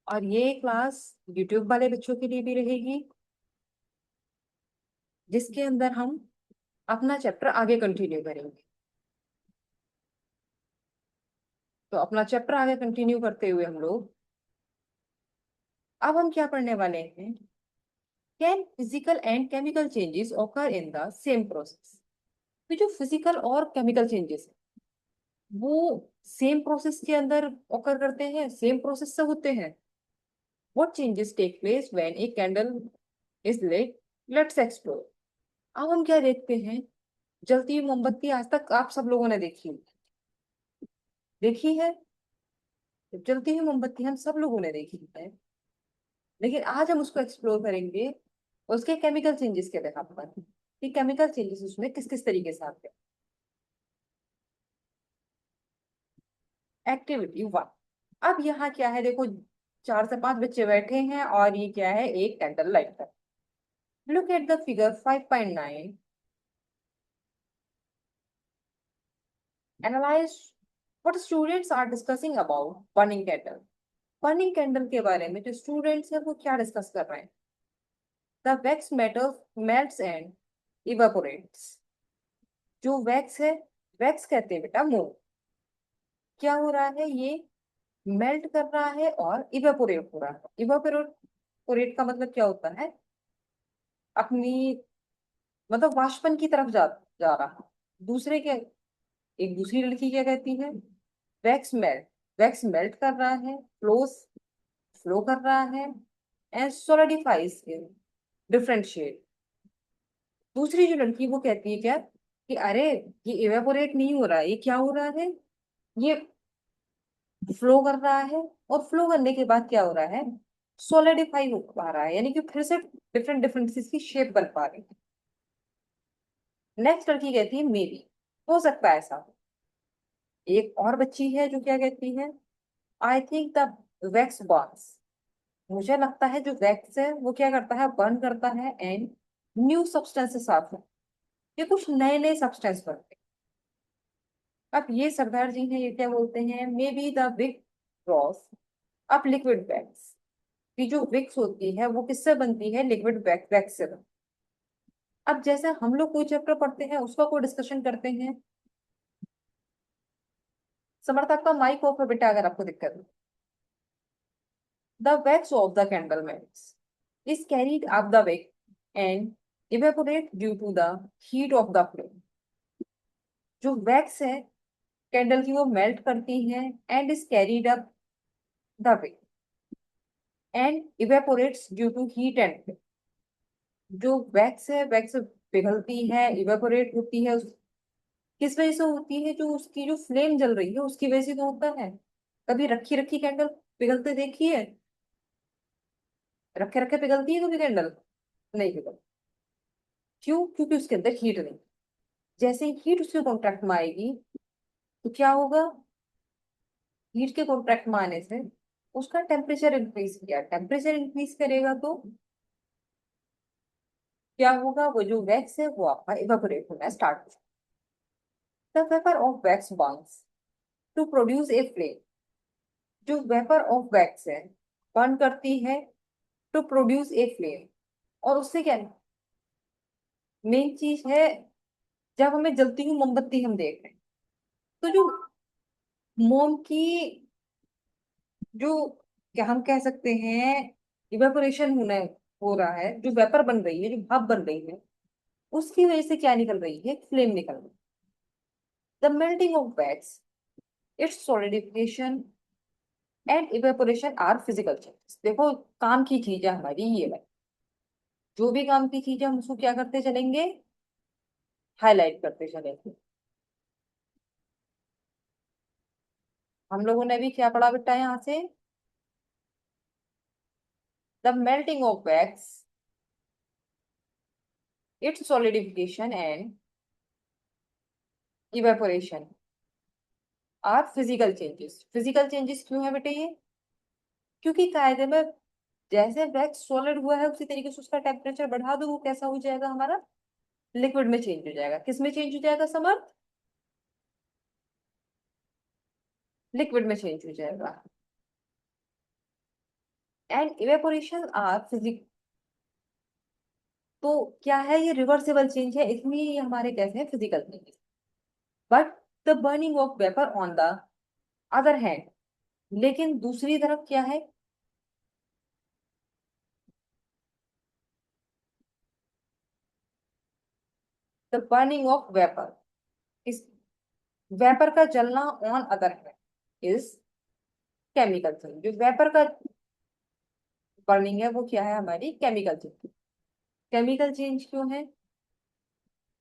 और ये class YouTube वाले बच्चों के लिए भी रहेगी, जिसके अंदर हम अपना चैप्टर आगे कंटिन्यू करेंगे। तो अपना चैप्टर आगे कंटिन्यू करते हुए हम लोग अब हम क्या पढ़ने वाले हैं? Can physical and chemical changes occur in the same process? तो जो फिजिकल और केमिकल चेंजेस है वो सेम प्रोसेस के अंदर ऑकर करते हैं, सेम प्रोसेस से होते हैं। What changes take place when a candle is lit? Let's explore. अब हम क्या देखते हैं? जलती हुई मोमबत्ती आज तक आप सब लोगों ने देखी है। जलती हुई मोमबत्ती हम सब लोगों ने देखी है, लेकिन आज हम उसको एक्सप्लोर करेंगे उसके केमिकल चेंजेस के बिहाफ पर, कि केमिकल चेंजेस उसमें किस किस तरीके से आते हैं। एक्टिविटी 1। अब यहाँ क्या है देखो, 4 से 5 बच्चे बैठे हैं और ये क्या है, एक कैंडल लाइट है। Look at the figure 5.9। Analyse what students are discussing about burning candle. Burning candle के बारे में जो स्टूडेंट्स हैं वो क्या डिस्कस कर रहे हैं? The wax metal melts and evaporates. जो वैक्स है, वैक्स कहते हैं बेटा मोम। क्या हो रहा है? ये मेल्ट कर रहा है और इवेपोरेट हो रहा है। इवेपोरेट का मतलब क्या होता है? अपनी मतलब वाष्पन की तरफ जा रहा है। दूसरे के एक दूसरी लड़की क्या कहती है? Wax melt. वैक्स मेल्ट कर रहा है, फ्लो कर रहा है and solidifies in different shade. दूसरी जो लड़की वो कहती है क्या, कि अरे ये इवेपोरेट नहीं हो रहा है, ये क्या हो रहा है, ये फ्लो कर रहा है। और फ्लो करने के बाद क्या हो रहा है? सॉलिडिफाई हो पा रहा है, यानी कि फिर से डिफरेंट डिफरेंट चीज की शेप बन पा रही है। नेक्स्ट लड़की कहती है मे बी, हो सकता है ऐसा हो। एक और बच्ची है जो क्या कहती है, I think the wax Burns. मुझे लगता है जो वैक्स है वो क्या करता है, बर्न करता है एंड न्यू सब्सटेंसेस आते हैं। ये कुछ नए नए सब्सटेंस बनते हैं। अब ये सरदार जी हैं, ये क्या बोलते हैं, मे बी द विक ड्रॉस अब लिक्विड वैक्स। कि जो विक्स होती है वो किससे बनती है? लिक्विड वैक्स से बनती है। अब जैसे हम लोग कोई चैप्टर पढ़ते हैं उसका कोई डिस्कशन करते हैं। समर्थ आपका माइक ऑफ है बेटा, अगर आपको दिक्कत है। The wax of the candle max is carried up the wick and evaporate due to the heat of the flame। जो वैक्स है कैंडल की वो मेल्ट करती है and is carried up the wick and evaporates due to heat and flame। जो wax है, wax पिघलती है, इवेपोरेट होती है, किस वजह से होती है? जो उसकी जो फ्लेम जल रही है उसकी वजह से तो होता है। कभी रखी रखी कैंडल पिघलते देखी है? रखे रखे पिघलती है कभी कैंडल? नहीं पिघलती। क्यों? क्योंकि उसके अंदर हीट नहीं। जैसे ही हीट उसके कॉन्ट्रैक्ट में आएगी तो क्या होगा? हीट के कॉन्ट्रैक्ट में आने से उसका टेम्परेचर इंक्रीज किया, टेम्परेचर इंक्रीज करेगा तो क्या होगा? वो जो वैक्स है वो आपका इवेपोरेट होना स्टार्ट हो जाएगा। The vapour of wax burns to produce a flame. जो वेपर ऑफ वैक्स है बर्न करती है टू प्रोड्यूस ए फ्लेम। और उससे क्या मेन चीज है, जब हमें जलती हुई मोमबत्ती हम देख रहे हैं तो जो मोम की जो क्या हम कह सकते हैं, इवेपोरेशन होना हो रहा है, जो वेपर बन रही है, जो भाप बन रही है, उसकी वजह से क्या निकल रही है? फ्लेम निकल रही है। The melting of wax, its solidification and evaporation are physical changes. देखो काम की चीज है हमारी ये है, जो भी काम की चीज है हम उसको क्या करते चलेंगे? हाईलाइट करते चलेंगे। हम लोगों ने भी क्या पढ़ा बेटा यहाँ से? The melting of wax, its solidification and evaporation are physical changes. Physical changes क्यों है बेटे ये? क्योंकि कायदे में जैसे वैक्स सॉलिड हुआ है उसी तरीके से उसका टेम्परेचर बढ़ा दो, वो कैसा हो जाएगा हमारा? लिक्विड में चेंज हो जाएगा। किस में चेंज हो जाएगा समर्थ? लिक्विड में चेंज हो जाएगा। एंड इवेपोरेशन आर फिजिक, तो क्या है, ये रिवर्सिबल चेंज है, इसलिए ये हमारे कैसे हैं, physical change. But the burning of vapour on the other hand, लेकिन दूसरी तरफ क्या है, द बर्निंग ऑफ वेपर, इस वेपर का जलना on other hand is chemical change. जो वेपर का बर्निंग है वो क्या है, हमारी केमिकल चेंज। केमिकल चेंज क्यों है,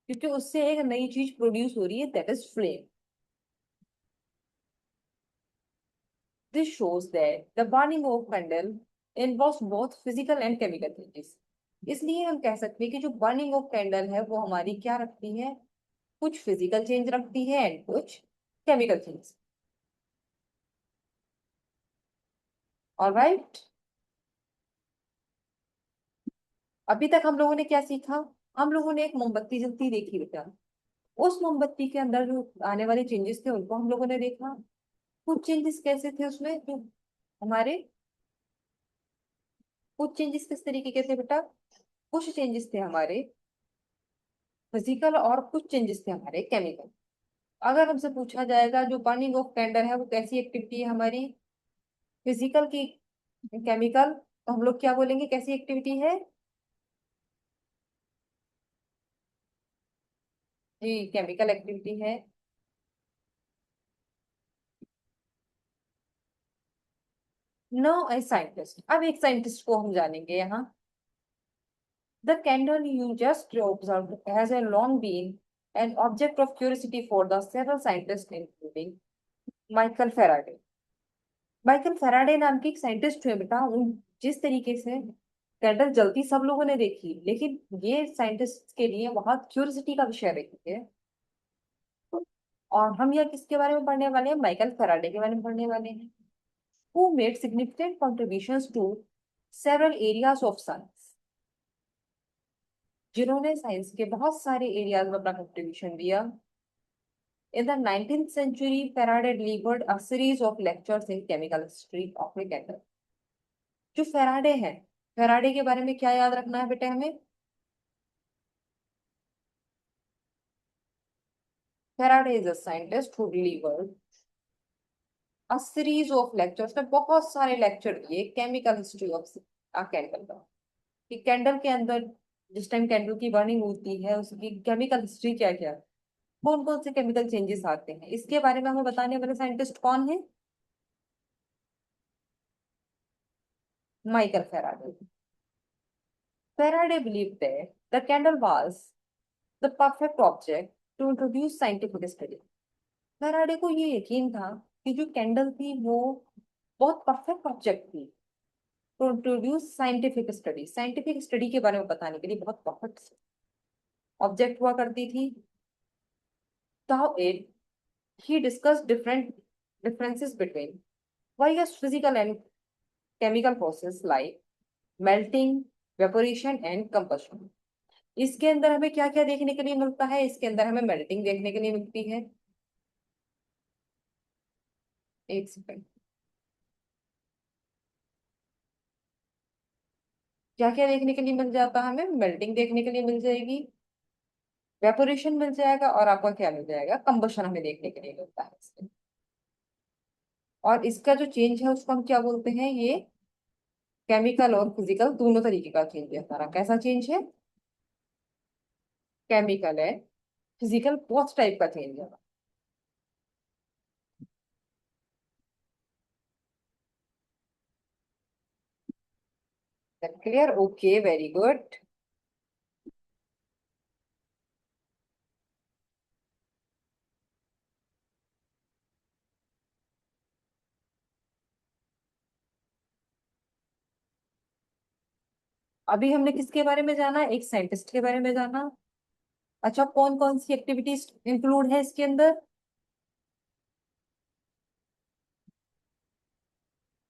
क्योंकि उससे एक नई चीज प्रोड्यूस हो रही है, that is flame. This shows that the burning of candle involves both physical and chemical changes. इसलिए हम कह सकते हैं कि जो बर्निंग ऑफ कैंडल है वो हमारी क्या रखती है, कुछ फिजिकल चेंज रखती है एंड कुछ केमिकल चेंज। ऑलराइट, अभी तक हम लोगों ने क्या सीखा, हम लोगों ने एक मोमबत्ती जलती देखी बेटा, उस मोमबत्ती के अंदर जो आने वाले चेंजेस थे उनको हम लोगों ने देखा। कुछ चेंजेस कैसे थे उसमें, जो हमारे, कुछ चेंजेस किस तरीके के थे बेटा, कुछ चेंजेस थे हमारे फिजिकल और कुछ चेंजेस थे हमारे केमिकल। अगर हमसे पूछा जाएगा जो बर्निंग ऑफ कैंडल है वो कैसी एक्टिविटी है हमारी, फिजिकल की केमिकल, तो हम लोग क्या बोलेंगे, कैसी एक्टिविटी है, जी केमिकल एक्टिविटी है। नो ए साइंटिस्ट, अब एक साइंटिस्ट को हम जानेंगे यहाँ। The candle you just observed has a long been an object of curiosity for the several scientists, including Michael Faraday. Michael Faraday नाम के एक साइंटिस्ट हुए बेटा, उन जिस तरीके से कैंडल जलती सब लोगों ने देखी, लेकिन ये साइंटिस्ट के लिए बहुत क्यूरियोसिटी का विषय रही है। और हम यह किसके बारे में पढ़ने वाले हैं, माइकल फेराडे के बारे में पढ़ने वाले हैं, who made significant contributions to several areas of science, जिन्होंने साइंस के बहुत सारे एरियाज में अपना कंट्रीब्यूशन दिया। In the 19th century, Faraday delivered a series of lectures in chemical history of a candle। जो फेराडे है, फेराडे के बारे में क्या याद रखना है बेटे हमें, Faraday is a scientist who delivered a series of lectures, में बहुत सारे लेक्चर दिए chemical history of a candle का, कि कैंडल के अंदर जिस टाइम कैंडल की बर्निंग होती है उसकी केमिकल हिस्ट्री क्या क्या, कौन कौन से केमिकल चेंजेस आते हैं, इसके बारे में हमें बताने वाले साइंटिस्ट कौन है, Michael Faraday. Faraday believed that the candle was the perfect object to introduce scientific study। Faraday को ये यकीन था कि जो कैंडल थी वो बहुत परफेक्ट ऑब्जेक्ट थी to introduce scientific study, scientific study के बारे में बताने के लिए बहुत परफेक्ट ऑब्जेक्ट हुआ करती थी। Thou it he discussed different differences between various physical and chemical processes like melting, evaporation and combustion। इसके अंदर हमें क्या क्या देखने के लिए मिलता है, इसके अंदर हमें मेल्टिंग देखने के लिए मिलती है, एक सेकंड, क्या क्या देखने के लिए मिल जाता है, हमें मेल्टिंग देखने के लिए मिल जाएगी, वेपोरेशन मिल जाएगा, और आपका क्या मिल जाएगा, कंबशन हमें देखने के लिए मिलता है इसमें। और इसका जो चेंज है उसको हम क्या बोलते हैं, ये केमिकल और फिजिकल दोनों तरीके का चेंज है हमारा, कैसा चेंज है, केमिकल है, फिजिकल, बहुत टाइप का चेंज है। Clear, okay, very good. अभी हमने किसके बारे में जाना, एक साइंटिस्ट के बारे में जाना। अच्छा, कौन कौन सी एक्टिविटीज इंक्लूड है इसके अंदर,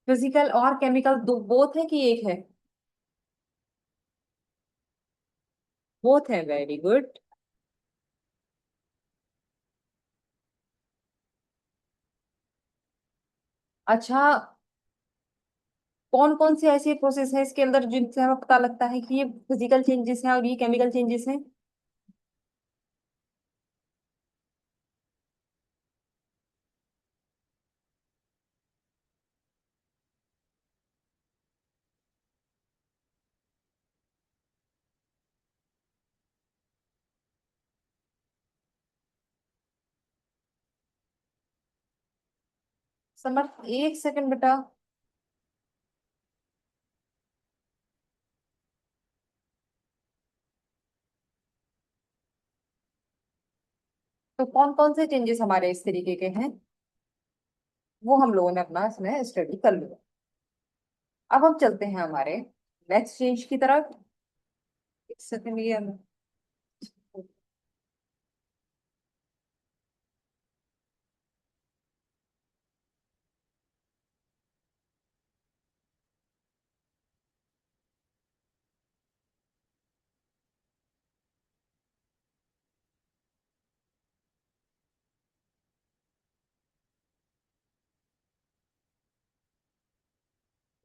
फिजिकल और केमिकल, दो बोथ है कि एक है, बोथ है, वेरी गुड। अच्छा, कौन कौन से ऐसे प्रोसेस है इसके अंदर जिनसे हमें पता लगता है कि ये फिजिकल चेंजेस हैं और ये केमिकल चेंजेस हैं? समर्थ, एक सेकंड बेटा। तो कौन कौन से चेंजेस हमारे इस तरीके के हैं, वो हम लोगों ने अपना इसमें स्टडी कर लिया। अब हम चलते हैं हमारे नेक्स्ट चेंज की तरफ। एक सेकंड, ये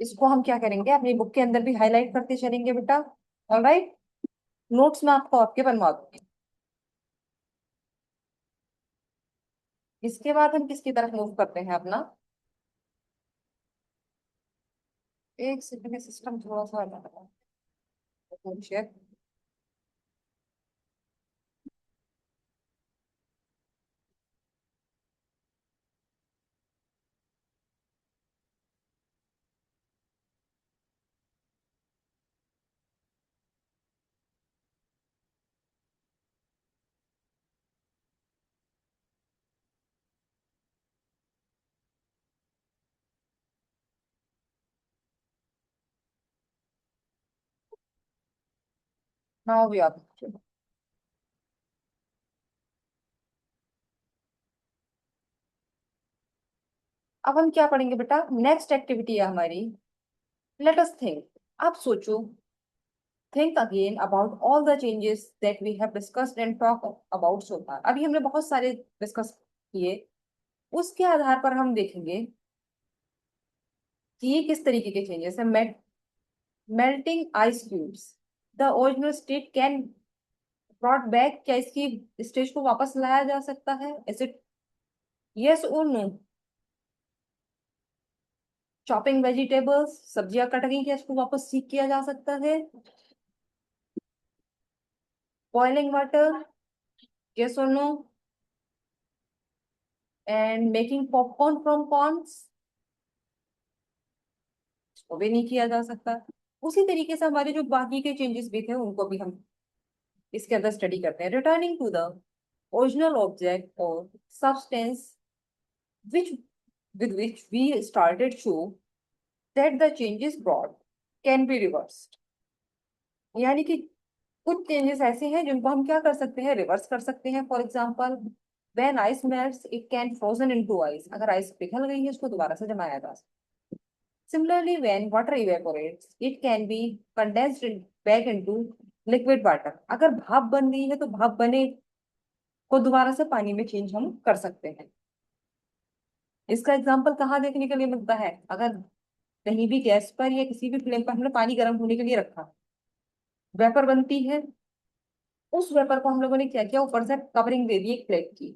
इसको हम क्या करेंगे, अपनी बुक के अंदर भी हाईलाइट करते चलेंगे बेटा। ऑलराइट, नोट्स में आपको आपके बनवा दूंगी। इसके बाद हम किसकी तरफ मूव करते हैं अपना? एक सेकंड, सिस्टम थोड़ा सा चेक। Now we are. अब हम क्या पढ़ेंगे बेटा? नेक्स्ट एक्टिविटी है हमारी, लेट अस थिंक। आप सोचो, think again about all the changes that we have discussed and talk about so far। अभी हमने बहुत सारे डिस्कस किए, उसके आधार पर हम देखेंगे कि ये किस तरीके के चेंजेस है। Melting ice cubes, the original state can brought back, क्या इसकी स्टेज को वापस लाया जा सकता है? Is it yes or no? Chopping vegetables, सब्जियां कट गई, क्या इसको वापस सीक किया जा सकता है? Boiling water, yes or no? And making popcorn from corns, वो भी नहीं किया जा सकता। उसी तरीके से हमारे जो बाकी के चेंजेस भी थे उनको भी हम इसके अंदर स्टडी करते हैं। Returning to the original object or substance which with which we started show that the changes brought can be reversed। यानी कि कुछ चेंजेस ऐसे हैं जिनको हम क्या कर सकते हैं, रिवर्स कर सकते हैं। For example, when ice melts it can frozen into ice, अगर आइस पिघल गई है इसको दोबारा से जमाया जा सकता है। Similarly, when water evaporates, it can be condensed back into liquid water। अगर भाप बन गई है तो भाप बने को दोबारा से पानी में चेंज हम कर सकते हैं। इसका एग्जाम्पल कहाँ देखने के लिए मिलता है? अगर कहीं भी गैस पर या किसी भी फ्लेम पर हमने पानी गर्म होने के लिए रखा, वेपर बनती है, उस वेपर को हम लोगों ने क्या किया, ऊपर से कवरिंग दे दी एक प्लेट की।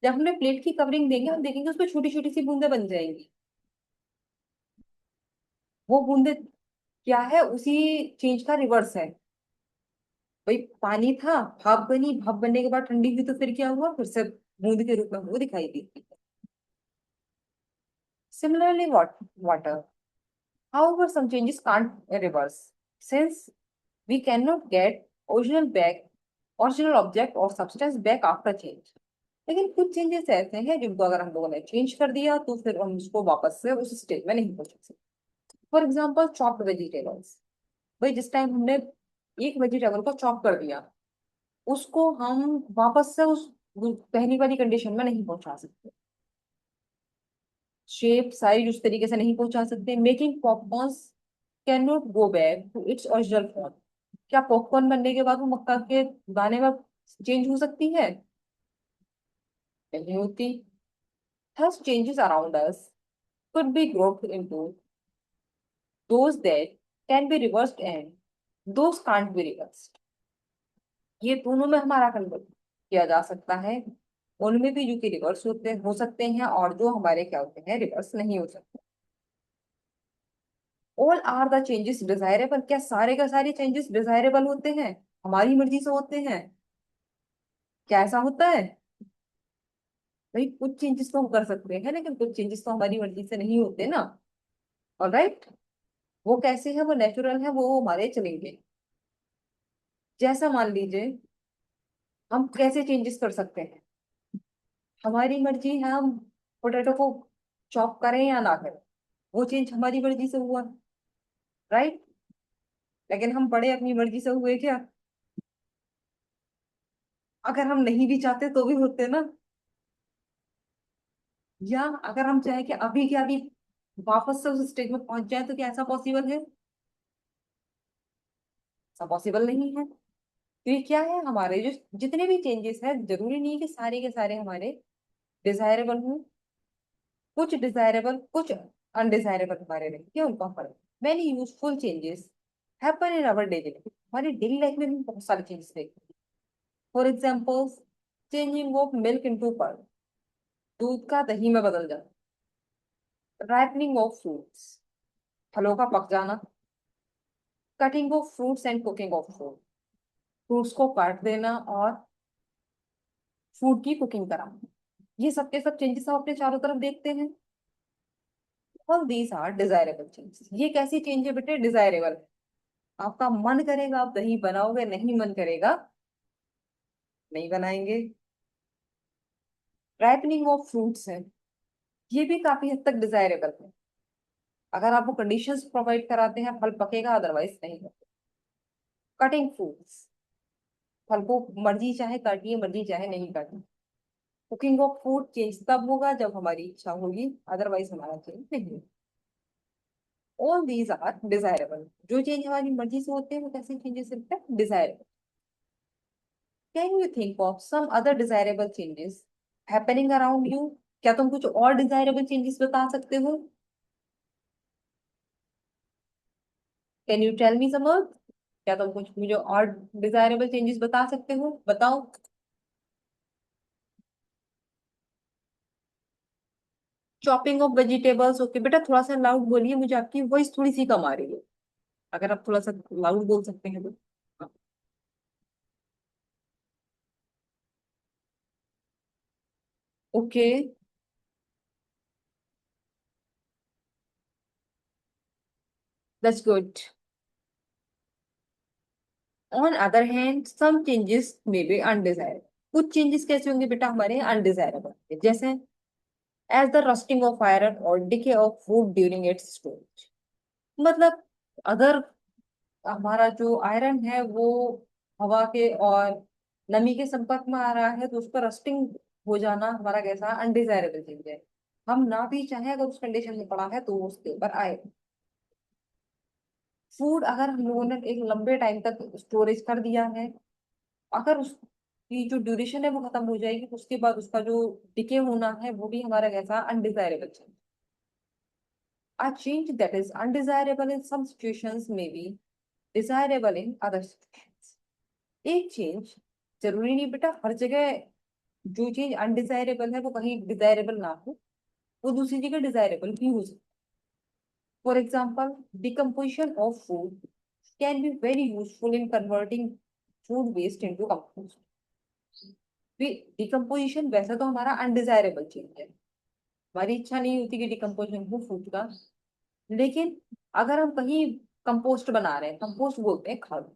जब हमने प्लेट की कवरिंग देंगे, हम देखेंगे उसमें छोटी छोटी सी बूंदे बन जाएंगी। वो बूंदे क्या है, उसी चेंज का रिवर्स है। भाई पानी था, भाप बनी, भाप बनने के बाद ठंडी हुई तो फिर क्या हुआ, फिर से बूंद के रूप में वो दिखाई दी। Similarly water, however some changes can't reverse since we cannot get original back original object or substance back after change। लेकिन कुछ चेंजेस ऐसे हैं जिनको अगर हम लोगों ने चेंज कर दिया तो फिर हम उसको वापस से उस स्टेट में नहीं पहुंचा सकते। For example, chopped vegetables. भाई जिस टाइम हमने एक वेजिटेबल को चॉप कर दिया, उसको हम वापस से उस पहली वाली कंडीशन में नहीं पहुंचा सकते। शेप साइज उस तरीके से नहीं पहुंचा सकते। Making popcorns can not go back to its original form, क्या पॉपकॉर्न बनने के बाद वो मक्का के दाने में चेंज हो सकती है? नहीं होती। Thus changes around us could be grouped into those that can be reversed and those can't be reversed. ये दोनों में हमारा कन्वर्ट किया जा सकता है, उनमें भी जो कि रिवर्स होते हो सकते हैं और जो हमारे क्या होते हैं रिवर्स नहीं हो सकते। All are the changes desirable, क्या सारे का सारे चेंजेस डिजायरेबल होते हैं, हमारी मर्जी से होते हैं? क्या ऐसा होता है? भाई कुछ चेंजेस तो हम कर सकते हैं लेकिन कुछ चेंजेस तो हमारी मर्जी से नहीं होते ना। ऑलराइट, वो कैसे है, वो नेचुरल है, वो हमारे चलेंगे। जैसा मान लीजिए, हम कैसे चेंजेस कर सकते हैं, हमारी मर्जी है, हम पोटैटो को चॉप करें या ना करें, वो चेंज हमारी मर्जी से हुआ, राइट। लेकिन हम बड़े अपनी मर्जी से हुए क्या? अगर हम नहीं भी चाहते तो भी होते ना। या अगर हम चाहे कि अभी के अभी वापस से उस स्टेज में पहुंच जाए तो क्या ऐसा पॉसिबल है? ऐसा पॉसिबल नहीं है। तो ये क्या है, हमारे जो जितने भी चेंजेस हैं जरूरी नहीं है कि सारे के सारे हमारे डिजायरेबल हों, कुछ डिजायरेबल कुछ अनडिजायरेबल हमारे लिए क्या उनका फर्क। Many useful changes happen in our daily life, हमारी डेली लाइफ में भी बहुत सारे चेंजेस देखते हैं। For example, changing of milk into curd, दूध का दही में बदल जाना। राइपनिंग ऑफ फ्रूट्स, फलों का पक जाना। Cutting of fruits and cooking of food, fruits को काट देना और फूड की कुकिंग कराना। ये सब के सब चेंजेस हम अपने चारों तरफ देखते हैं। All these are desirable changes. ये कैसी चेंज है बेटे? डिजायरेबल। आपका मन करेगा आप दही बनाओगे, नहीं मन करेगा नहीं बनाएंगे। राइपनिंग ऑफ फ्रूट्स है, ये भी काफी हद तक डिजायरेबल है। अगर आप वो कंडीशंस प्रोवाइड कराते हैं फल पकेगा, अदरवाइज नहीं। कटिंग फ्रूट्स, फल को मर्जी चाहे काटिए, मर्जी चाहे नहीं काटिए। कुकिंग ऑफ फूड, चेंज तब होगा जब हमारी इच्छा होगी, अदरवाइज हमारा चेंज नहीं होगा। ऑल दीज आर डिजायरेबल, जो चेंज हमारी मर्जी से होते हैं वो कैसे चेंजेस होते हैं? Desirable. Can you think of some other desirable changes happening around you? क्या तुम कुछ और डिजायरेबल चेंजेस बता सकते हो? Can you tell me some? क्या तुम कुछ मुझे और डिजायरेबल चेंजेस बता सकते हो? बताओ। चॉपिंग ऑफ वेजिटेबल्स, ओके बेटा थोड़ा सा लाउड बोलिए, मुझे आपकी वॉइस थोड़ी सी कम आ रही है, अगर आप थोड़ा सा लाउड बोल सकते हैं तो। Okay, that's good. On other hand some changes may be undesirable, कुछ चेंजेस कैसे होंगे बेटा हमारे अनडिजायरेबल, जैसे as the rusting of iron और decay of food during its storage. मतलब अगर हमारा जो आयरन है वो हवा के और नमी के संपर्क में आ रहा है तो उस पर रस्टिंग हो जाना हमारा कैसा अनडिजायरेबल चेंज है। हम ना भी चाहे अगर उस कंडीशन में पड़ा है तो वो उसके ऊपर आए। फूड अगर हम लोगों ने एक लंबे टाइम तक स्टोरेज कर दिया है, अगर उसकी जो ड्यूरेशन है वो खत्म हो जाएगी तो उसके बाद उसका जो डिके होना है वो भी हमारा कैसा undesirable change. A change that is undesirable in some situations may be desirable in other situations. एक चेंज जरूरी नहीं बेटा हर जगह, जो चीज अनडिजायरेबल है वो कहीं डिजायरेबल ना हो, वो दूसरी जगह डिजायरेबल भी हो सकती। For example, decomposition of food can be very useful in converting food waste into compost. Decomposition वैसे तो हमारा अनडिजायरेबल चीज है, हमारी इच्छा नहीं होती कि डिकम्पोजिशन हो फूड का, लेकिन अगर हम कहीं कंपोस्ट बना रहे हैं, कंपोस्ट बोलते हैं खाद,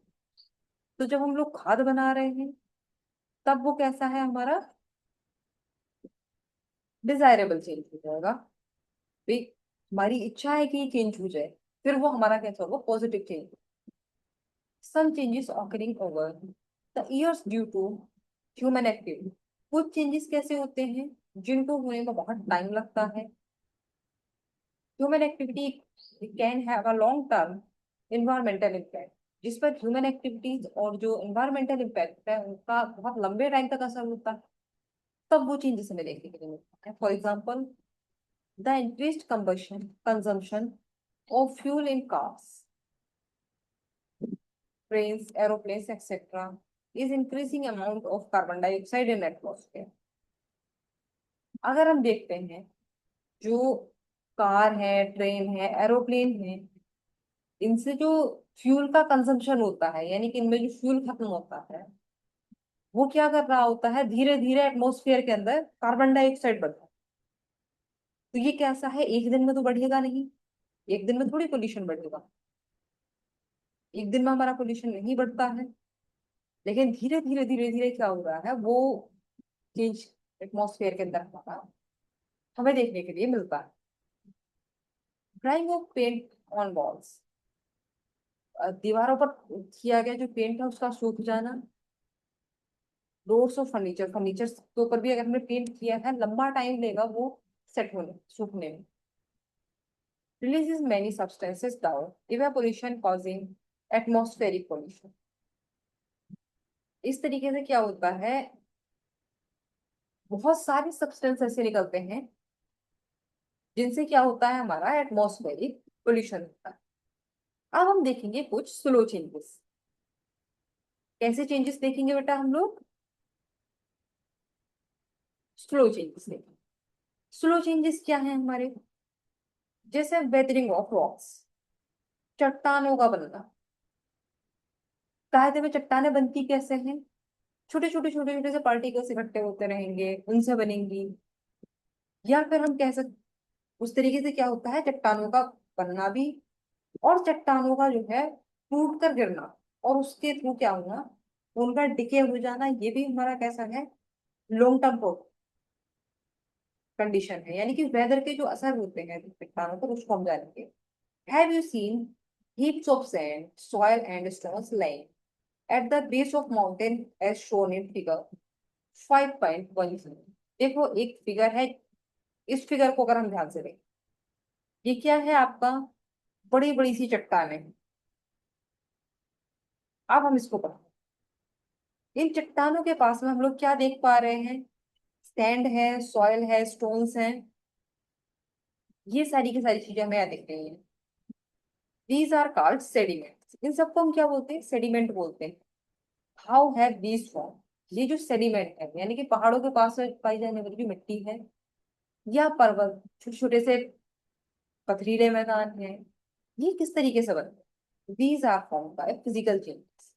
तो जब हम लोग खाद बना रहे हैं तब वो कैसा है हमारा डिजायरेबल चेंज हो जाएगा। भाई हमारी इच्छा है कि ये चेंज हो जाए, फिर वो हमारा कैसा होगा positive change. Some changes occurring over the years due to human activity, कुछ चेंजेस कैसे होते हैं जिनको होने में बहुत टाइम लगता है। Human activity can have a long term environmental impact, जिस पर ह्यूमन एक्टिविटीज और जो इन्वायरमेंटल इम्पैक्ट है उनका बहुत लंबे टाइम तक असर होता है, तब वो चेंजेस हमें देखने के लिए मिलता है। For example, the increased combustion consumption of fuel in cars, trains, aeroplanes, etc. is increasing amount of carbon dioxide in atmosphere. अगर हम देखते हैं जो कार है, ट्रेन है, एरोप्लेन है, इनसे जो फ्यूल का कंजम्पशन होता है, यानी कि इनमें जो फ्यूल खत्म होता है, वो क्या कर रहा होता है, धीरे धीरे एटमॉस्फेयर के अंदर कार्बन डाइऑक्साइड बढ़ता है। तो ये कैसा है, एक दिन में तो बढ़ेगा नहीं, एक दिन में थोड़ी पोल्यूशन बढ़ेगा, एक दिन में हमारा पोल्यूशन नहीं बढ़ता है, लेकिन धीरे धीरे धीरे धीरे क्या हो रहा है, वो चेंज एटमॉस्फेयर के अंदर हमारा हमें देखने के लिए मिलता है। Drying of paint on walls, दीवारों पर किया गया जो पेंट है उसका सूख जाना। रोड्स ऑफ फर्नीचर, फर्नीचर के ऊपर भी अगर हमने पेंट किया है, लंबा टाइम लेगा वो सेट होने, सूखने में। releases many substances down, evaporation causing atmospheric pollution। इस तरीके से क्या होता है, बहुत सारे सब्सटेंस ऐसे निकलते हैं जिनसे क्या होता है, हमारा एटमॉस्फेरिक पोल्यूशन होता है। अब हम देखेंगे कुछ स्लो चेंजेस। कैसे चेंजेस देखेंगे बेटा हम लोग, स्लो चेंजेस देखेंगे। स्लो चेंजेस क्या है हमारे, जैसे वेदरिंग ऑफ रॉक्स, चट्टानों का बनना। कायदे में चट्टाने बनती कैसे हैं, छोटे छोटे छोटे छोटे से पार्टिकल्स इकट्ठे होते रहेंगे, उनसे बनेंगी। या फिर हम कह सकते उस तरीके से क्या होता है, चट्टानों का बनना भी, और चट्टानों का जो है टूट कर गिरना, और उसके थ्रू क्या होना, उनका डिके हो जाना, ये भी हमारा कैसा है, लॉन्ग टर्म कंडीशन है, यानी कि वेदर के जो असर होते हैं चट्टानों पर, उसको हम जानेंगे। Have you seen heaps of sand, soil and stones lying at the base of mountain as shown in figure 5.10। देखो एक फिगर है, इस फिगर को अगर हम ध्यान से देखें, ये क्या है आपका, बड़ी बड़ी सी चट्टान है। अब हम इसको पढ़ें, इन चट्टानों के पास में हम लोग क्या देख पा रहे हैं, सैंड है, सॉइल है, स्टोन्स हैं, ये सारी की सारी चीजें हमें यहाँ दिख रही हैं। दीज आर कॉल्ड सेडिमेंट्स, इन सबको हम क्या बोलते हैं, सेडिमेंट बोलते हैं। हाउ हैव दीज फॉर्म, ये जो सेडिमेंट है, यानी कि पहाड़ों के पास में पाई जाने वाली जो मिट्टी है, या पर्वत, छोटे छोटे से पथरीले मैदान है, ये किस तरीके से बनते हैं, these are form by physical changes.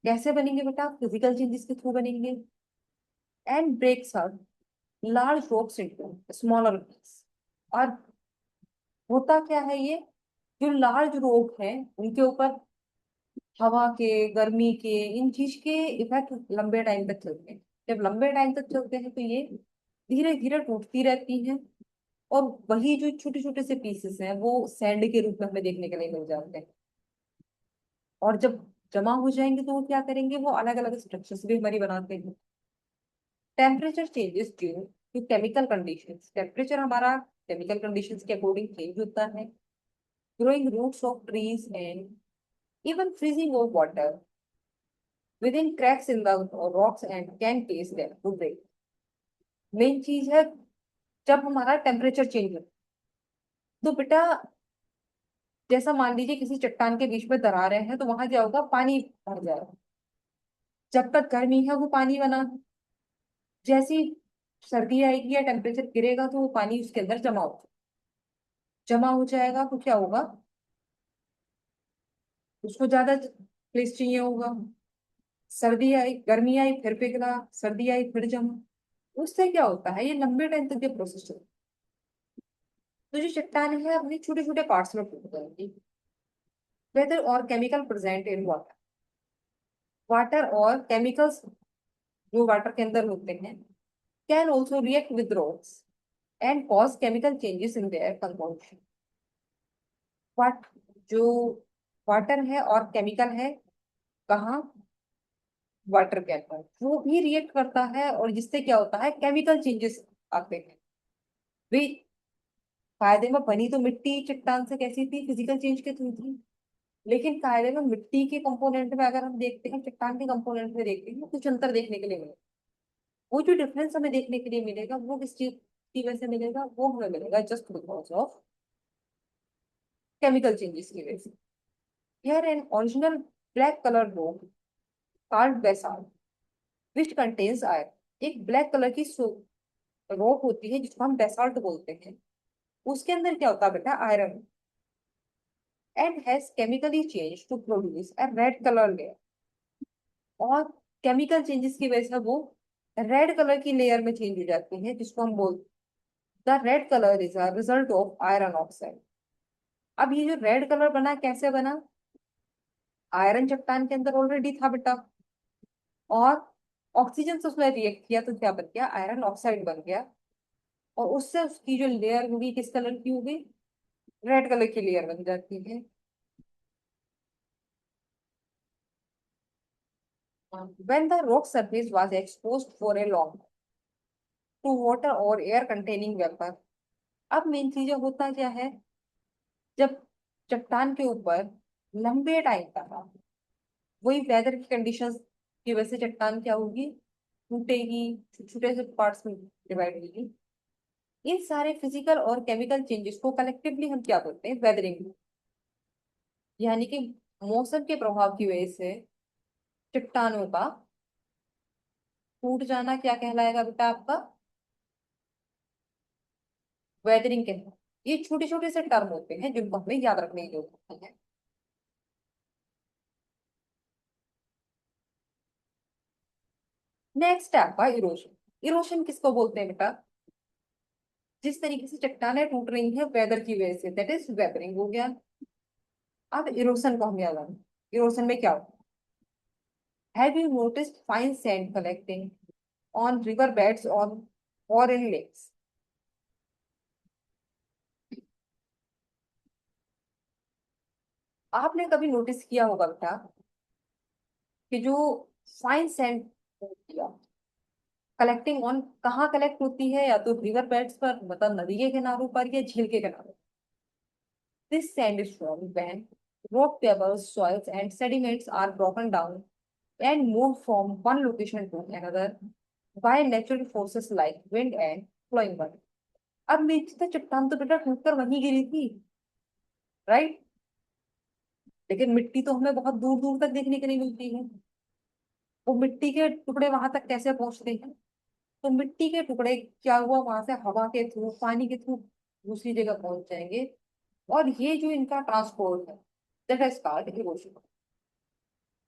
कैसे बनेंगे बेटा, फिजिकल चेंजेस के थ्रू बनेंगे। And breaks up large rocks into smaller piece. और होता क्या है ये, जो लार्ज रॉक है उनके ऊपर हवा के, गर्मी के, इन चीज के इफेक्ट लंबे टाइम तक चलते हैं। जब लंबे टाइम तक चलते हैं तो ये धीरे धीरे टूटती रहती हैं, और वही जो छोटे छोटे से पीसेस हैं वो सैंड के रूप में हमें देखने के लिए मिल जाते हैं। और जब जमा हो जाएंगे तो वो क्या करेंगे, वो अलग अलग स्ट्रक्चर्स भी हमारी बनाते हैं। Temperature changes due to chemical conditions, temperature हमारा केमिकल कंडीशंस के अकॉर्डिंग चेंज होता है। Growing roots of trees and even freezing of water within cracks in the rocks and can cause them to break। Main चीज है, जब हमारा temperature change हो, तो बेटा जैसा मान लीजिए किसी चट्टान के बीच में दरारें हैं, तो वहां क्या होगा, पानी भर जाएगा। जब तक गर्मी है वो पानी बना, जैसी सर्दी आएगी या टेम्परेचर गिरेगा तो वो पानी उसके अंदर जमा हो जाएगा, तो क्या होगा, उसको ज्यादा प्लेस चाहिए होगा। सर्दी आई, गर्मी आई, फिर पिघला, सर्दी आई, फिर जमा। उससे क्या होता है, ये लंबे टाइम तक ये प्रोसेस चलता है। तो जो चट्टान है अपने छोटे छोटे पार्ट्स में टूट जाएंगी। वेदर और chemical present in water, water और केमिकल्स जो वाटर के अंदर होते हैं, can also react with rocks and cause chemical changes in their composition. What जो वाटर है और केमिकल है, कहाँ, वाटर के अंदर, वो भी रिएक्ट करता है, और जिससे क्या होता है, केमिकल चेंजेस आते हैं। वे कायदे में बनी तो मिट्टी चट्टान से कैसी थी, फिजिकल चेंज के थ्रू थी, लेकिन कायदे में मिट्टी के कंपोनेंट में अगर हम देखते हैं, चट्टान के कंपोनेंट में देखते हैं, तो कुछ अंतर देखने के लिए मिलेगा। वो जो डिफरेंस हमें देखने के लिए मिलेगा, वो किस चीज की वजह से मिलेगा, वो हमें मिलेगा just because of chemical changes की वजह से। Here an original black color rock called basalt which contains iron। एक ब्लैक कलर की रॉक होती है जिसको हम बेसाल्ट बोलते हैं, उसके अंदर क्या होता है बेटा, iron, and has chemically change to produce a red colour layer. और केमिकल चेंजेस की वजह से वो रेड कलर की लेयर में चेंज हो जाती है, जिसको हम बोल, the red colour is a result of iron oxide. अब ये जो रेड कलर बना कैसे बना, आयरन चट्टान के अंदर ऑलरेडी था बेटा, और ऑक्सीजन से उसने रिएक्ट किया तो क्या बन गया, आयरन ऑक्साइड बन गया, और उससे उसकी जो लेयर होगी किस कलर की होगी, रेड कलर की लेयर बन जाती है। When the rock surface was exposed for a long to water or air containing vapor। अब मेन चीज होता क्या है, जब चट्टान के ऊपर लंबे टाइम तक वही वेदर की कंडीशंस की वजह से चट्टान क्या होगी, टूटेगी, छोटे छोटे से पार्ट्स में डिवाइड होगी। इन सारे फिजिकल और केमिकल चेंजेस को कलेक्टिवली हम क्या बोलते हैं, वेदरिंग। यानी कि मौसम के प्रभाव की वजह से चट्टानों का टूट जाना क्या कहलाएगा बेटा आपका, वेदरिंग कहलाएगा। ये छोटे छोटे से टर्म होते हैं जिनको हमें याद रखने की जरूरत है। नेक्स्ट है आपका इरोशन। इरोशन किसको बोलते हैं बेटा, जिस तरीके से चट्टानें टूट रही हैं वेदर की वजह से, दैट इज वेदरिंग हो गया। अब इरोशन को हम याद रखें, इरोशन में क्या होता है, have you noticed fine sand collecting on river beds on और इन लेक्स। आपने कभी नोटिस किया होगा बेटा कि जो फाइन सैंड होती है कलेक्टिंग ऑन, कहाँ कलेक्ट होती है, या तो रिवर बेड्स पर मतलब नदी के किनारों पर या झील के किनारों। This sand is formed when rock pebbles, soils and sediments are broken down and moved from one location to another by natural forces like wind and flowing water। अब नीचे तो चट्टान तो बेटा टूटकर वहीं गिरी थी, राइट, लेकिन मिट्टी तो हमें बहुत दूर दूर तक देखने के लिए मिलती है। वो मिट्टी के टुकड़े वहां तक कैसे पहुंचते हैं, तो मिट्टी के टुकड़े क्या हुआ, वहां से हवा के थ्रू, पानी के थ्रू दूसरी जगह पहुंच जाएंगे, और ये जो इनका ट्रांसपोर्ट है दैट इज कॉल्ड इरोशन।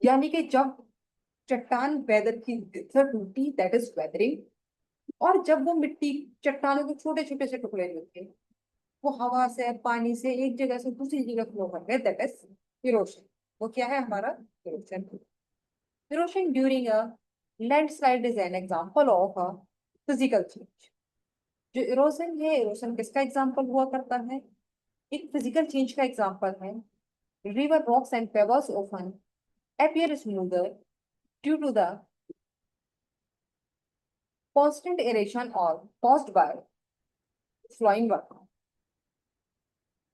यानी कि जब चट्टान वेदर की से टूटी दैट इज वेदरिंग, और जब वो मिट्टी चट्टानों के छोटे छोटे से टुकड़े जो थे वो हवा से पानी से एक जगह से दूसरी जगह फ्लो कर गए, दैट इज इरोशन। वो क्या है हमारा, erosion. Erosion during a landslide is an example of a physical change. जो इरोशन है, इरोशन किसका एग्जांपल हुआ करता है, एक फिजिकल चेंज का एग्जांपल है। River rocks and pebbles often appear smoother due to the constant aeration or caused by flowing water।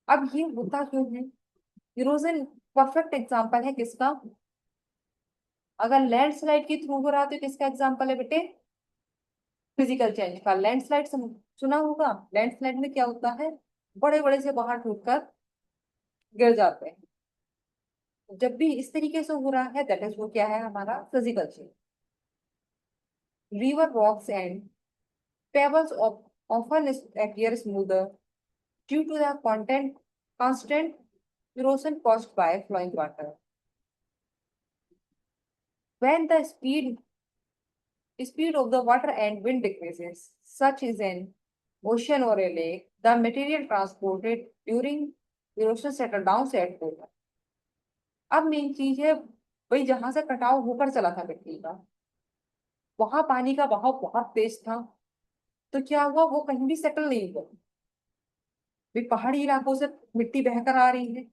अब ये होता क्यों है, इरोजन परफेक्ट एग्जांपल है किसका, अगर लैंडस्लाइड के थ्रू हो रहा है तो किसका एग्जांपल है बेटे, फिजिकल चेंज का। लैंडस्लाइड सुना होगा, लैंडस्लाइड में क्या होता है, बड़े बड़े से पहाड़ टूटकर गिर जाते हैं। जब भी इस तरीके से हो रहा है दैट इज वो क्या है हमारा physical change. River rocks and pebbles often appear smoother due to the constant erosion caused by flowing water। When the speed of the water and wind decreases, such as an ocean or a lake, the material transported during erosion settle down से at होगा। अब main चीज है, वही जहां से कटाव होकर चला था मिट्टी का, वहां पानी का बहाव बहुत तेज था, तो क्या हुआ, वो कहीं भी सेटल नहीं हुआ। भी पहाड़ी इलाकों से मिट्टी बहकर आ रही है।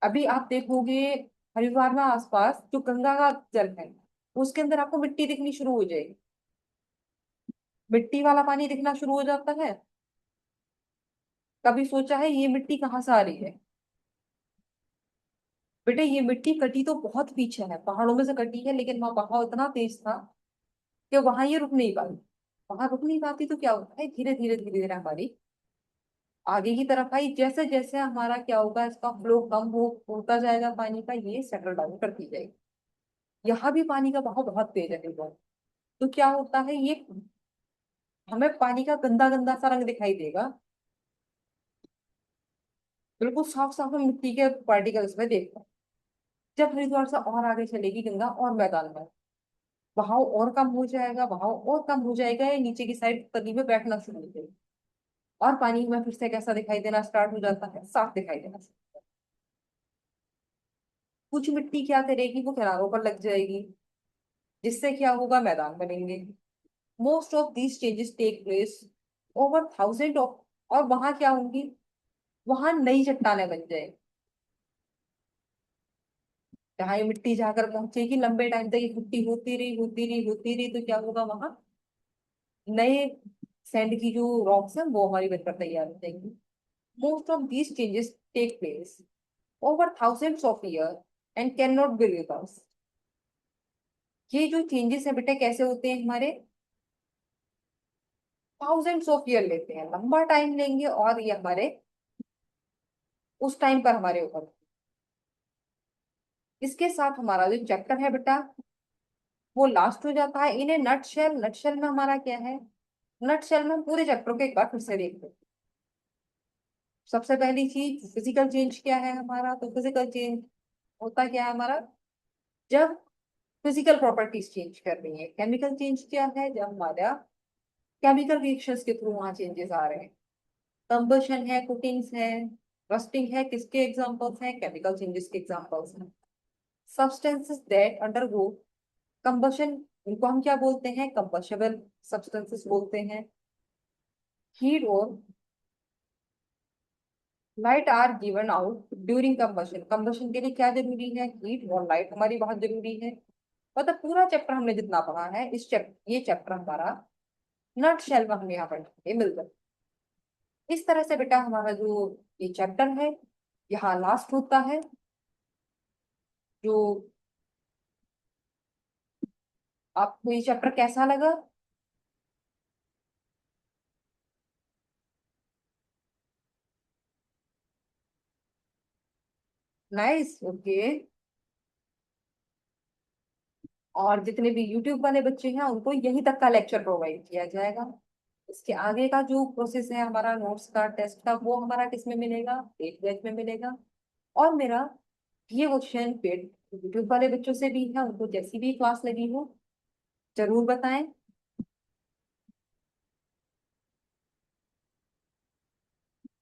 अभी आप देखोगे हरिद्वार में आसपास जो गंगा का जल है उसके अंदर आपको मिट्टी दिखनी शुरू हो जाएगी, मिट्टी वाला पानी दिखना शुरू हो जाता है। कभी सोचा है ये मिट्टी कहाँ से आ रही है, बेटे ये मिट्टी कटी तो बहुत पीछे है, पहाड़ों में से कटी है, लेकिन वहां बहाव इतना तेज था कि वहां ये रुक नहीं पाती। वहां रुक नहीं पाती तो क्या होता है, धीरे धीरे धीरे धीरे हमारी आगे की तरफ आई, जैसे जैसे हमारा क्या होगा, इसका फ्लो कम होता जाएगा पानी का, ये सेटल डाउन करती जाएगी। यहाँ भी पानी का बहाव बहुत तेज है देखो। तो क्या होता है, ये हमें पानी का गंदा गंदा सा रंग दिखाई देगा, बिल्कुल साफ साफ हम मिट्टी के पार्टिकल्स में देखते हैं। जब हरिद्वार से और आगे चलेगी गंगा और मैदान में, बहाव और कम हो जाएगा, बहाव और कम हो जाएगा, ये नीचे की साइड तली में बैठना शुरू हो जाएगी। और पानी में फिर से कैसा दिखाई देना स्टार्ट हो जाता है, साफ दिखाई देना। कुछ मिट्टी क्या करेगी, वो किनारों पर लग जाएगी, जिससे क्या होगा, मैदान बनेंगे। Most of these changes take place over thousand of, और वहां क्या होंगी, वहां नई चट्टानें बन जाए। जहाँ ये मिट्टी जाकर पहुंचेगी, लंबे टाइम तक इकट्ठी होती रही होती रही होती रही, तो क्या होगा, वहां नए सैंड की जो रॉक्स हैं वो हमारी बनकर तैयार हो जाएंगी। Most of these changes take place over thousands of year and can not be reverse. ये जो चेंजेस है बेटा कैसे होते हैं हमारे, थाउजेंड्स ऑफ ईयर लेते हैं, लंबा टाइम लेंगे, और ये हमारे उस टाइम पर हमारे ऊपर। इसके साथ हमारा जो चैप्टर है बेटा वो लास्ट हो जाता है। इन्हें नटशेल, नटशेल में हमारा क्या है, नटशेल में हम पूरे चैप्टर को एक बार फिर से देखते हैं। सबसे पहली चीज, फिजिकल चेंज क्या है हमारा, तो फिजिकल चेंज होता क्या है हमारा, जब फिजिकल प्रॉपर्टीज चेंज कर रही है। केमिकल चेंज क्या है, जब हमारा केमिकल रिएक्शंस के थ्रू वहां चेंजेस आ रहे हैं। कंबशन है, कुकिंग्स है, रस्टिंग है, किसके एग्जांपल्स हैं, केमिकल चेंजेस के एग्जांपल्स हैं। सब्सटेंसेस दैट अंडरगो कंबशन, इनको हम क्या बोलते हैं, कंबशेबल सब्सटेंसेस बोलते हैं। हीट और light are given out during combustion, combustion के लिए क्या जरूरी है, हीट और लाइट हमारी बहुत जरूरी है। मतलब पूरा चैप्टर हमने जितना पढ़ा है, इस चैप्टर, ये चैप्टर हमारा नट शेल में हमें यहाँ पर मिल गया। इस तरह से बेटा हमारा जो ये चैप्टर है यहाँ लास्ट होता है। जो आपको ये चैप्टर कैसा लगा? Nice, okay. और जितने भी यूट्यूब वाले बच्चे हैं उनको यहीं तक का लेक्चर प्रोवाइड किया जाएगा। इसके आगे का जो प्रोसेस है हमारा नोट्स का, टेस्ट का, वो हमारा किस में मिलेगा, एक बैच में मिलेगा। और मेरा ये क्वेश्चन पेड यूट्यूब वाले बच्चों से भी है, उनको जैसी भी क्लास लगी हो जरूर बताएं।